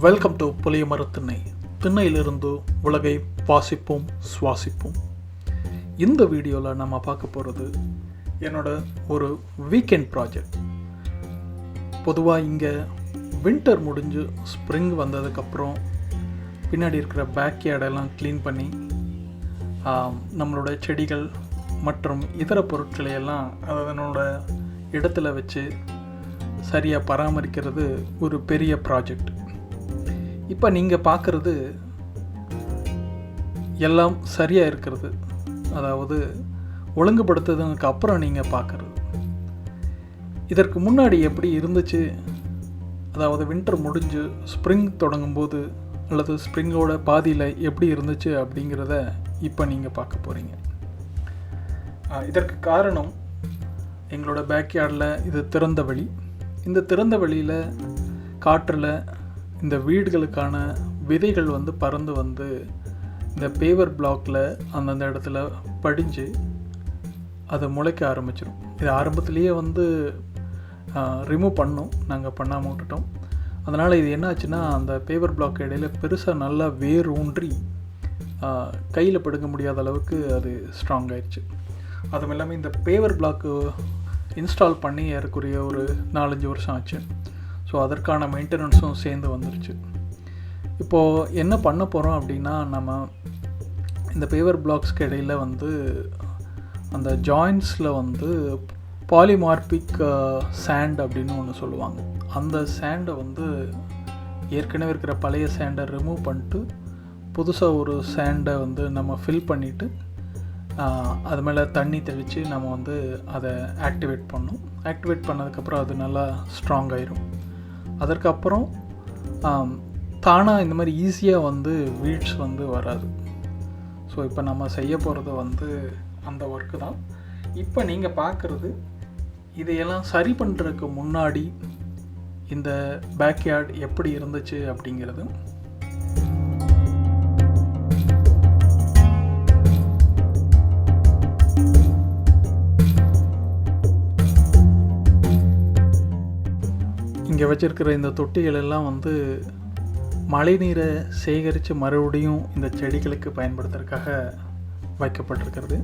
Welcome to புளிய மரத்திண்ணை. திண்ணையிலிருந்து உலகை வாசிப்போம் சுவாசிப்போம். இந்த வீடியோவில் நம்ம பார்க்க போகிறது என்னோட ஒரு வீக்கெண்ட் ப்ராஜெக்ட். பொதுவாக இங்கே வின்டர் முடிஞ்சு ஸ்ப்ரிங் வந்ததுக்கப்புறம் பின்னாடி இருக்கிற பேக்யார்டெல்லாம் க்ளீன் பண்ணி நம்மளோட செடிகள் மற்றும் இதர பொருட்களையெல்லாம் அதனோட இடத்துல வச்சு சரியாக பராமரிக்கிறது ஒரு பெரிய ப்ராஜெக்ட். இப்போ நீங்கள் பார்க்குறது எல்லாம் சரியாக இருக்கிறது, அதாவது ஒழுங்குபடுத்துறதுக்கு அப்புறம் நீங்கள் பார்க்குறது. இதற்கு முன்னாடி எப்படி இருந்துச்சு, அதாவது வின்டர் முடிஞ்சு ஸ்ப்ரிங் தொடங்கும்போது அல்லது ஸ்ப்ரிங்கோட பாதியில் எப்படி இருந்துச்சு அப்படிங்கிறத இப்போ நீங்கள் பார்க்க போகிறீங்க. இதற்கு காரணம் எங்களோட பேக்யார்டில் இது திறந்த வழி. இந்த திறந்த வழியில் காற்றில் இந்த வீடுகளுக்கான விதைகள் பறந்து இந்த பேவர் பிளாக்கில் அந்தந்த இடத்துல படிஞ்சு அதை முளைக்க ஆரம்பிச்சிடும். இது ஆரம்பத்துலேயே ரிமூவ் பண்ணோம், நாங்கள் பண்ணாமல் விட்டுட்டோம். அதனால் இது என்னாச்சுன்னா, அந்த பேவர் பிளாக் இடையில பெருசாக நல்லா வேர் ஊன்றி கையில் படுக்க முடியாத அளவுக்கு அது ஸ்ட்ராங் ஆயிடுச்சு. அதுவும் இல்லாமல் இந்த பேவர் பிளாக்கு இன்ஸ்டால் பண்ணி ஏறக்குறைய ஒரு 4-5 வருஷம் ஆச்சு. ஸோ அதற்கான மெயின்டெனன்ஸும் சேர்ந்து வந்துருச்சு. இப்போது என்ன பண்ண போகிறோம் அப்படின்னா, நம்ம இந்த பேவர் பிளாக்ஸ்க்கு இடையில் அந்த ஜாயின்ஸில் பாலிமார்பிக் சாண்ட் அப்படின்னு ஒன்று சொல்லுவாங்க. அந்த சாண்டை ஏற்கனவே இருக்கிற பழைய சாண்டை ரிமூவ் பண்ணிட்டு புதுசாக ஒரு சாண்டை நம்ம ஃபில் பண்ணிவிட்டு அது மேலே தண்ணி தெளித்து நம்ம அதை ஆக்டிவேட் பண்ணோம். ஆக்டிவேட் பண்ணதுக்கப்புறம் அது நல்லா ஸ்ட்ராங் ஆயிரும். அதற்கப்புறம் தானாக இந்த மாதிரி ஈஸியாக வீட்ஸ் வராது. ஸோ இப்போ நம்ம செய்ய போகிறது அந்த ஒர்க்கு தான். இப்போ நீங்கள் பார்க்குறது இதையெல்லாம் சரி பண்ணுறதுக்கு முன்னாடி இந்த பேக்யார்ட் எப்படி இருந்துச்சு அப்படிங்கிறது. இங்கே வச்சுருக்கிற இந்த தொட்டிகள் எல்லாம் மழை நீரை சேகரித்து மறுபடியும் இந்த செடிகளுக்கு பயன்படுத்துறதுக்காக வைக்கப்பட்டிருக்கிறது.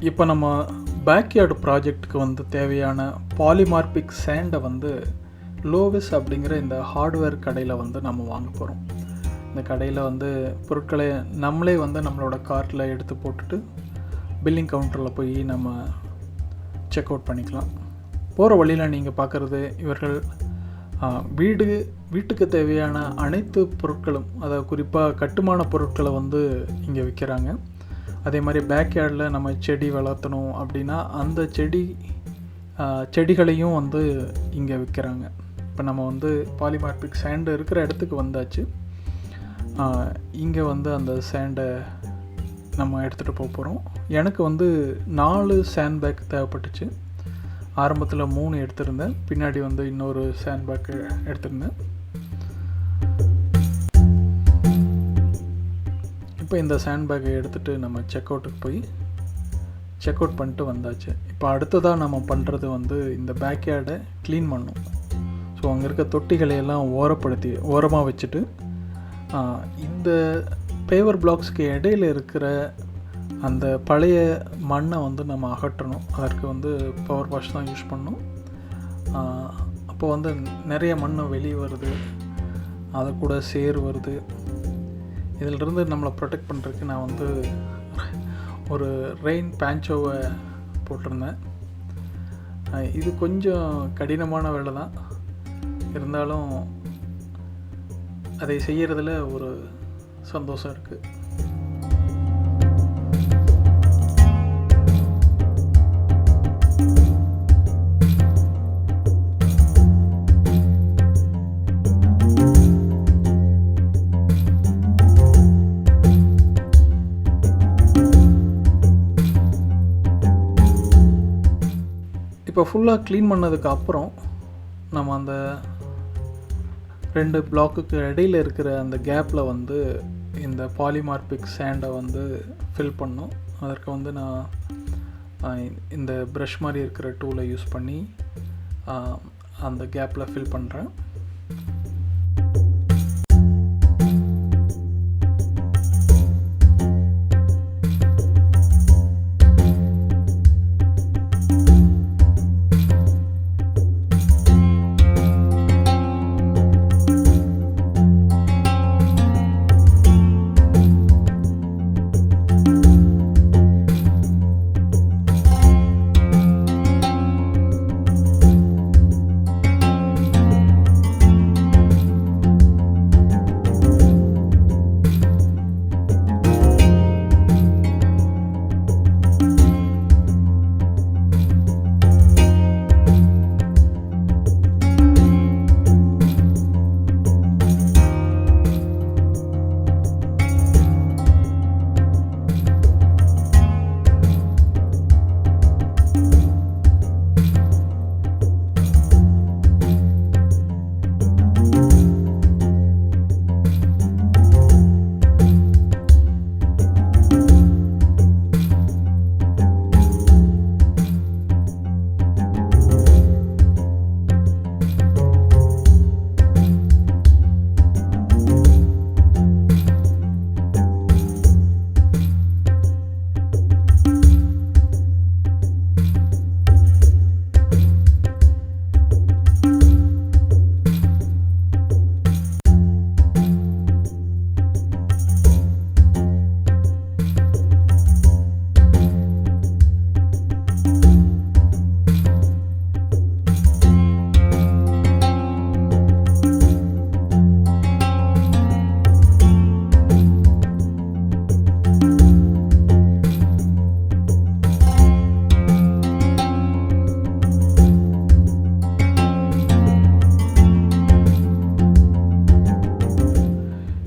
இப்போ நம்ம பேக்யார்டு ப்ராஜெக்டுக்கு தேவையான பாலிமார்பிக் சேண்டை லோவிஸ் அப்படிங்கிற இந்த ஹார்ட்வேர் கடையில் நம்ம வாங்க போகிறோம். இந்த கடையில் பொருட்களை நம்மளே நம்மளோட கார்ட்டில் எடுத்து போட்டுட்டு பில்லிங் கவுண்டரில் போய் நம்ம செக் அவுட் பண்ணிக்கலாம். போகிற வழியில் நீங்கள் பார்க்குறது இவர்கள் வீட்டுக்கு தேவையான அனைத்து பொருட்களும், அதாவது குறிப்பாக கட்டுமான பொருட்களை இங்கே விற்கிறாங்க. அதே மாதிரி பேக்யார்டில் நம்ம செடி வளர்த்தணும் அப்படின்னா அந்த செடிகளையும் இங்கே விற்கிறாங்க. இப்போ நம்ம பாலிமார்பிக் சேண்டு இருக்கிற இடத்துக்கு வந்தாச்சு. இங்கே அந்த சேண்டை நம்ம எடுத்துகிட்டு போக போகிறோம். எனக்கு 4 சேண்ட் பேக் தேவைப்பட்டுச்சு. ஆரம்பத்தில் 3 எடுத்திருந்தேன், பின்னாடி இன்னொரு சேண்ட் பேக் எடுத்திருந்தேன். இப்போ இந்த சேண்ட் பேக்கை எடுத்துகிட்டு நம்ம செக் அவுட்டுக்கு போய் செக் அவுட் பண்ணிட்டு வந்தாச்சு. இப்போ அடுத்ததாக நம்ம பண்ணுறது இந்த பேக்யார்டை க்ளீன் பண்ணணும். ஸோ அங்கே இருக்க தொட்டிகளையெல்லாம் ஓரமாக வச்சுட்டு இந்த பேவர் பிளாக்ஸ்க்கு இடையில் இருக்கிற அந்த பழைய மண்ணை நம்ம அகற்றணும். அதற்கு பவர் வாஷ் தான் யூஸ் பண்ணணும். அப்போ நிறைய மண் வெளியே வருது, அது கூட சேர் வருது. இதிலிருந்து நம்மளை ப்ரொடெக்ட் பண்ணுறதுக்கு நான் வந்து ஒரு ரெயின் பேன்ச்சோவை போட்டிருந்தேன். இது கொஞ்சம் கடினமான வேலை தான், இருந்தாலும் அதை செய்கிறதுல ஒரு சந்தோஷம் இருக்குது. இப்போ ஃபுல்லாக க்ளீன் பண்ணதுக்கு அப்புறம் நம்ம அந்த 2 பிளாக்குக்கு இடையில் இருக்கிற அந்த கேப்பில் வந்து இந்த பாலிமார்பிக் சேண்டை வந்து ஃபில் பண்ணோம். அதற்கு வந்து நான் இந்த ப்ரஷ் மாதிரி இருக்கிற டூலை யூஸ் பண்ணி அந்த கேப்பில் ஃபில் பண்ணுறேன்.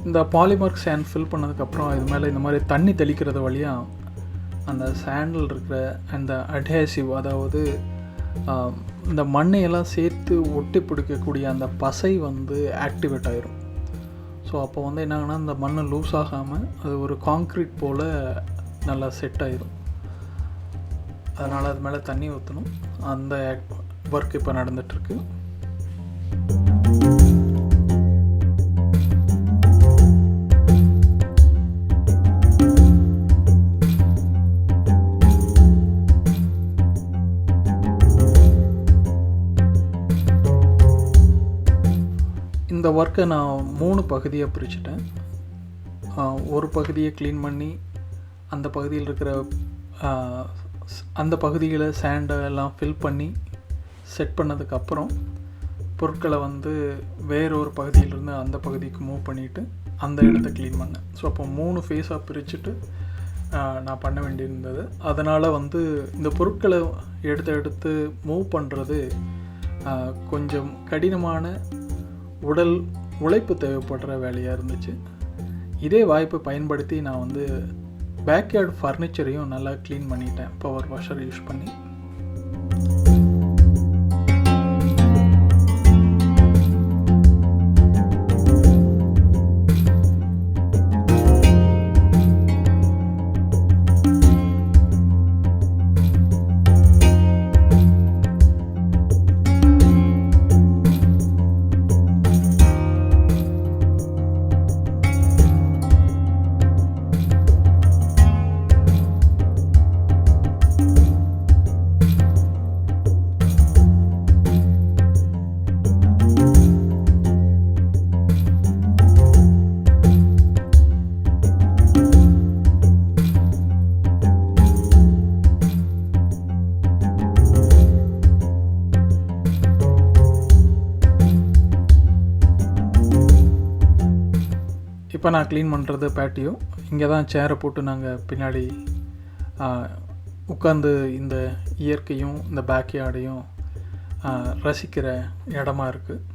இந்த பாலிமர் சேண்ட் ஃபில் பண்ணதுக்கப்புறம் இது மேலே இந்த மாதிரி தண்ணி தெளிக்கிறது வழியாக அந்த சேண்டில் இருக்கிற அந்த அட்ஹேசிவ், அதாவது இந்த மண்ணையெல்லாம் சேர்த்து ஒட்டி பிடிக்கக்கூடிய அந்த பசை வந்து ஆக்டிவேட் ஆகிரும். ஸோ அப்போ வந்து என்னாங்கன்னா இந்த மண் லூஸ் ஆகாமல் அது ஒரு காங்க்ரீட் போல் நல்லா செட் ஆகிரும். அதனால் அது மேலே தண்ணி ஊற்றணும். அந்த ஒர்க் இப்போ நடந்துகிட்ருக்கு. இந்த ஒர்க்கை நான் 3 பகுதியாக பிரிச்சுட்டேன். ஒரு பகுதியை க்ளீன் பண்ணி அந்த பகுதியில் இருக்கிற அந்த பகுதியில் சேண்டை எல்லாம் ஃபில் பண்ணி செட் பண்ணதுக்கப்புறம் பொருட்களை வந்து வேறொரு பகுதியிலேருந்து அந்த பகுதிக்கு மூவ் பண்ணிவிட்டு அந்த இடத்த க்ளீன் பண்ணேன். ஸோ அப்போ 3 ஃபேஸாக பிரிச்சுட்டு நான் பண்ண வேண்டியிருந்தது. அதனால் வந்து இந்த பொருட்களை எடுத்து மூவ் பண்ணுறது கொஞ்சம் கடினமான உடல் உழைப்பு தேவைப்படுற வேலையாக இருந்துச்சு. இதே வாய்ப்பை பயன்படுத்தி நான் வந்து பேக்யார்டு ஃபர்னிச்சரையும் நல்லா க்ளீன் பண்ணிட்டேன் பவர் வாஷர் யூஸ் பண்ணி. இப்போ நான் க்ளீன் பண்ணுறது பேட்டியோ. இங்கே தான் சேரை போட்டு நாங்கள் பின்னாடி உட்காந்து இந்த இயற்கையும் இந்த பேக்யார்டையும் ரசிக்கிற இடமா இருக்குது.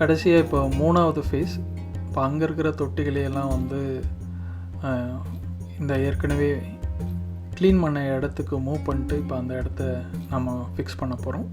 கடைசியாக இப்போ 3வது ஃபேஸ். இப்போ அங்கே இருக்கிற தொட்டிகளையெல்லாம் வந்து இந்த ஏற்கனவே க்ளீன் பண்ண இடத்துக்கு மூவ் பண்ணிட்டு இப்போ அந்த இடத்த நம்ம ஃபிக்ஸ் பண்ண போகிறோம்.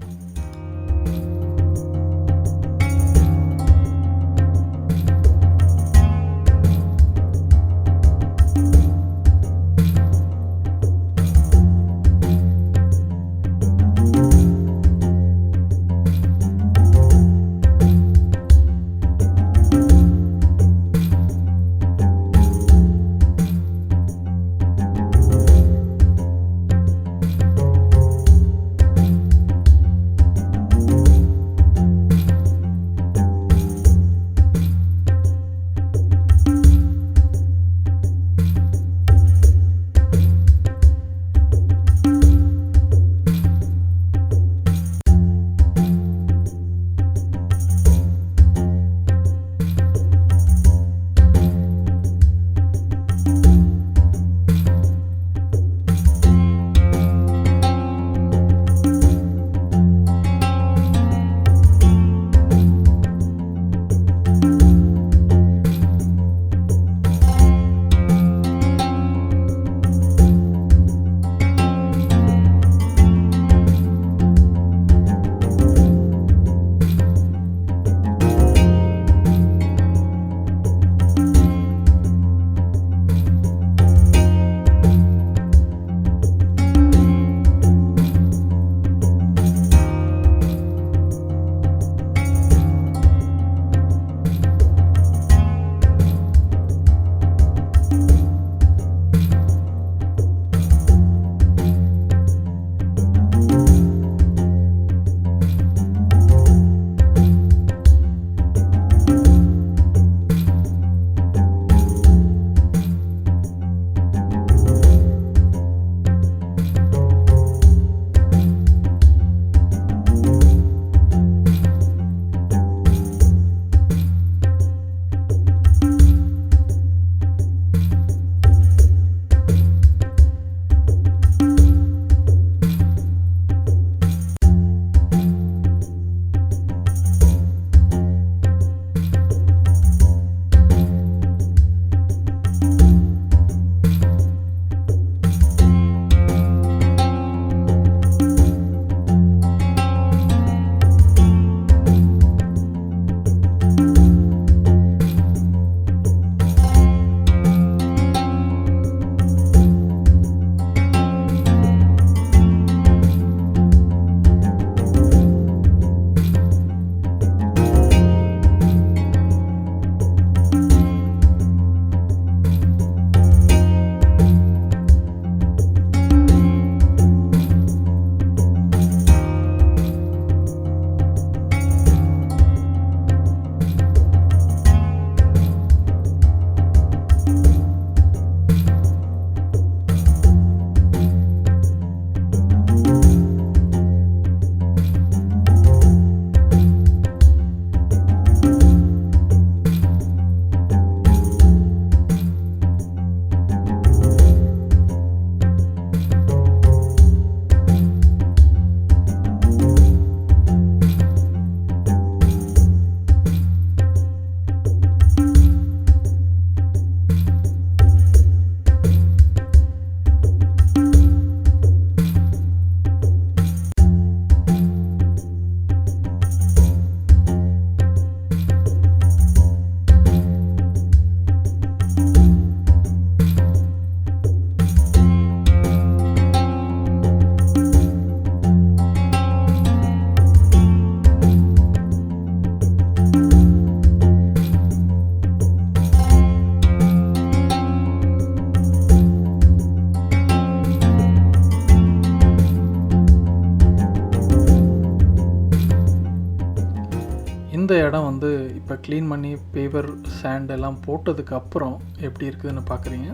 இடம் வந்து இப்போ க்ளீன் பண்ணி பேப்பர் சாண்ட் எல்லாம் போட்டதுக்கப்புறம் எப்படி இருக்குதுன்னு பார்க்குறீங்க.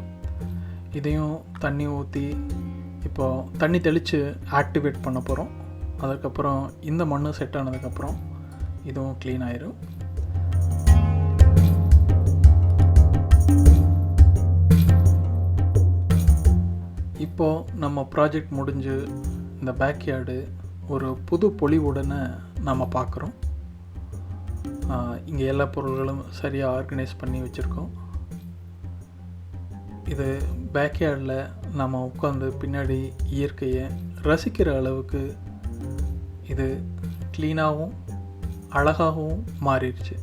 இதையும் தண்ணி ஊற்றி இப்போது தண்ணி தெளித்து ஆக்டிவேட் பண்ண போகிறோம். அதுக்கப்புறம் இந்த மண் செட் ஆனதுக்கப்புறம் இதுவும் க்ளீன் ஆயிரும். இப்போது நம்ம ப்ராஜெக்ட் முடிஞ்சு இந்த பேக்யார்டு ஒரு புது பொலிவுடனே நம்ம பார்க்குறோம். இங்கே எல்லா பொருள்களும் சரியாக ஆர்கனைஸ் பண்ணி வச்சுருக்கோம். இது பேக்யார்டில் நம்ம உட்காந்து பின்னாடி இயற்கையை ரசிக்கிற அளவுக்கு இது க்ளீனாகவும் அழகாகவும் மாறிடுச்சு.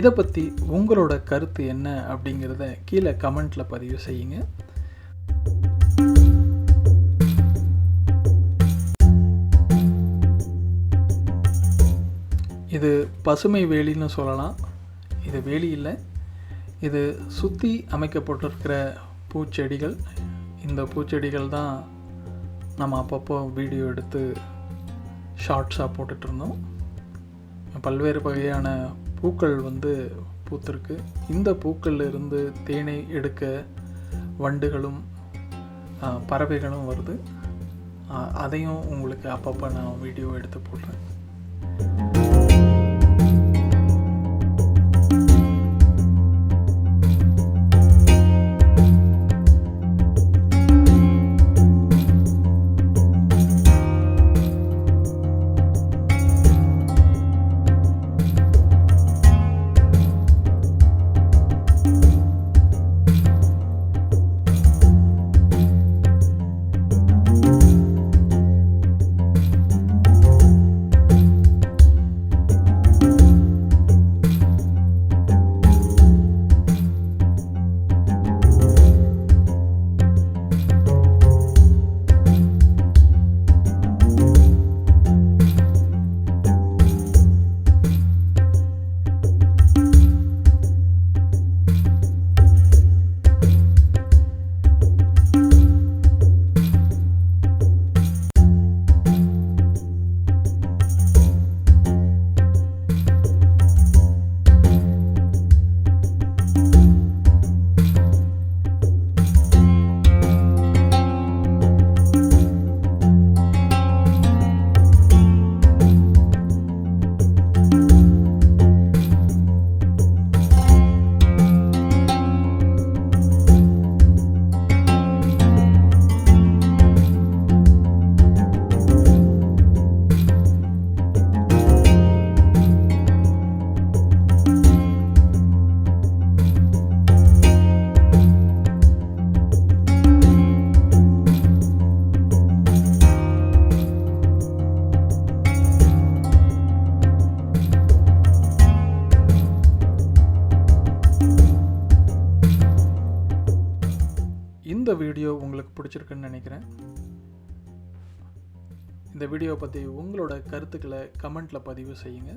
இதை பற்றி உங்களோட கருத்து என்ன அப்படிங்கிறத கீழே கமெண்ட்டில் பதிவு செய்யுங்க. இது பசுமை வேலின்னு சொல்லலாம். இது வேலி இல்லை, இது சுற்றி அமைக்கப்பட்டிருக்கிற பூச்செடிகள். இந்த பூச்செடிகள் தான் நம்ம அப்பப்போ வீடியோ எடுத்து ஷார்ட்ஸாக போட்டுட்ருந்தோம். பல்வேறு வகையான பூக்கள் வந்து பூத்திருக்கு. இந்த பூக்களில் இருந்து தேனை எடுக்க வண்டுகளும் பறவைகளும் வருது. அதையும் உங்களுக்கு அப்பப்போ நான் வீடியோ எடுத்து போடுறேன். இந்த வீடியோ உங்களுக்கு பிடிச்சிருக்குன்னு நினைக்கிறேன். இந்த வீடியோ பற்றி உங்களோட கருத்துக்களை கமெண்ட்டில் பதிவு செய்யுங்க.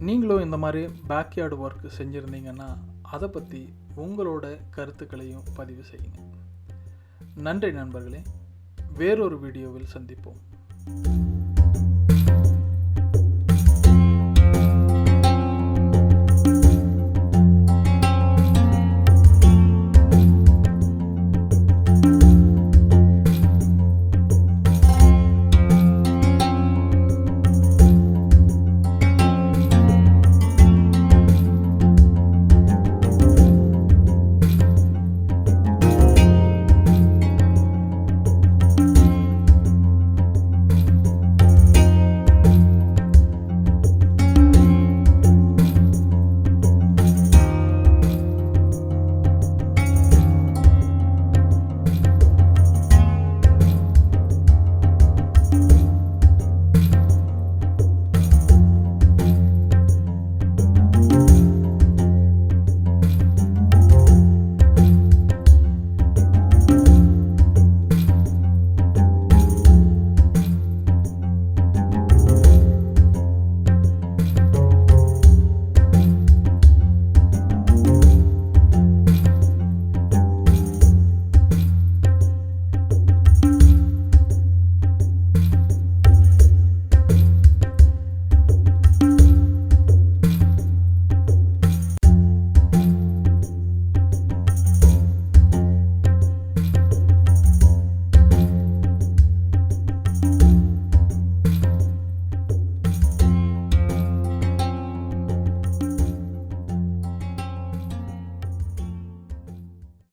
நீங்களும் இந்த மாதிரி பேக்யார்டு ஒர்க் செஞ்சுருந்தீங்கன்னா அதை பற்றி உங்களோட கருத்துக்களையும் பதிவு செய்யுங்க. நன்றி நண்பர்களே. வேறொரு வீடியோவில் சந்திப்போம்.